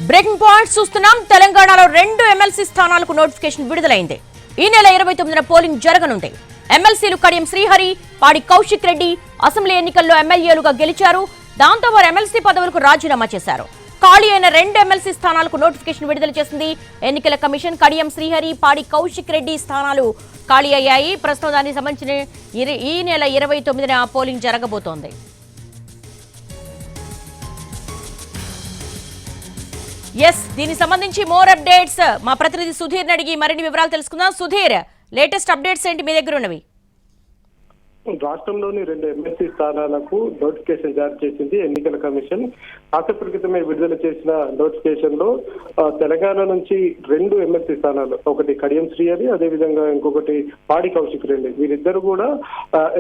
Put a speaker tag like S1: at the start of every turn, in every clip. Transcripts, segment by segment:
S1: Breaking points చూస్తున్నాం. తెలంగాణలో 2 MLC స్థానాలకు నోటిఫికేషన్ విడుదలైంది. ఈ నెల 29న పోలింగ్ జరగనుంది. ఎమ్మెల్సీలు కడియం శ్రీహరి, పాడి కౌశిక్ రెడ్డి అసెంబ్లీ ఎన్నికల్లో ఎమ్మెల్యేలుగా గెలిచారు. దాంతో వారు ఎమ్మెల్సీ పదవులకు రాజీనామా చేశారు. ఖాళీ అయిన 2 ఎమ్మెల్సీ స్థానాలకు నోటిఫికేషన్ విడుదల చేసింది ఎన్నికల కమిషన్. కడియం శ్రీహరి, పాడి కౌశిక్ రెడ్డి స్థానాలు ఖాళీ అయ్యాయి. ప్రస్తుతం దానికి సంబంధించిన ఈ నెల 29న పోలింగ్ జరగబోతోంది. దీనికి సంబంధించి మోర్ అప్డేట్స్ మా ప్రతినిధి సుధీర్ అడిగి మరిన్ని వివరాలు తెలుసుకుందాం. సుధీర్, లేటెస్ట్ అప్డేట్స్ ఏంటి మీ దగ్గర ఉన్నవి?
S2: రాష్ట్రంలోని 2 ఎమ్మెల్సీ స్థానాలకు నోటిఫికేషన్ జారీ చేసింది ఎన్నికల కమిషన్. కాసేపటి క్రితమే విడుదల చేసిన నోటిఫికేషన్ లో తెలంగాణ నుంచి 2 ఎమ్మెల్సీ స్థానాలు, ఒకటి కడియం శ్రీహరి, అదేవిధంగా ఇంకొకటి పాడి కౌశిక్ రెడ్డి, వీరిద్దరు కూడా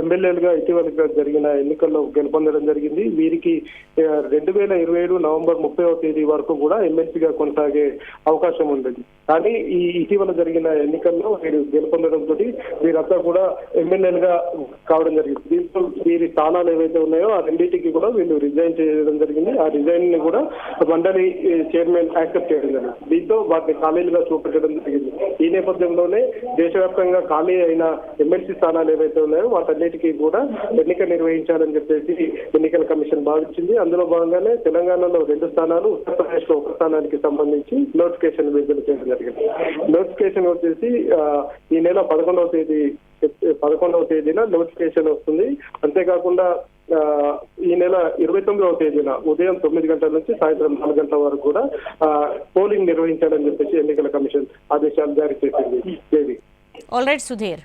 S2: ఎమ్మెల్యేలుగా ఇటీవల జరిగిన ఎన్నికల్లో గెలుపొందడం జరిగింది. వీరికి 2027 నవంబర్ 30వ తేదీ వరకు కూడా ఎమ్మెల్సీగా కొనసాగే అవకాశం ఉండేది. కానీ ఈ ఇటీవల జరిగిన ఎన్నికల్లో వీరు గెలుపొందడంతో వీరంతా కూడా ఎమ్మెల్యేలుగా కావడం జరిగింది. దీంతో వీరి స్థానాలు ఏవైతే ఉన్నాయో ఆ రెండింటికి కూడా వీళ్ళు రిజైన్ చేయడం జరిగింది. ఆ రిజైన్ ని కూడా మండలి చైర్మన్ యాక్సెప్ట్ చేయడం జరిగింది. దీంతో వాటిని ఖాళీలుగా చూపెట్టడం జరిగింది. ఈ నేపథ్యంలోనే దేశవ్యాప్తంగా ఖాళీ అయిన ఎమ్మెల్సీ స్థానాలు ఏవైతే ఉన్నాయో వాటన్నిటికీ కూడా ఎన్నిక నిర్వహించాలని చెప్పేసి ఎన్నికల కమిషన్ భావించింది. అందులో భాగంగానే తెలంగాణలో 2 స్థానాలు, ఉత్తరప్రదేశ్ లో 1 స్థానానికి సంబంధించి నోటిఫికేషన్ విడుదల చేయడం జరిగింది. నోటిఫికేషన్ వచ్చేసి ఈ నెల 11వ తేదీన నోటిఫికేషన్ వస్తుంది. అంతేకాకుండా ఈ నెల 29వ తేదీన ఉదయం 9 గంటల నుంచి సాయంత్రం 4 గంటల వరకు కూడా పోలింగ్ నిర్వహించాలని చెప్పేసి ఎన్నికల కమిషన్ ఆదేశాలు జారీ చేసింది.
S1: All right Sudheer.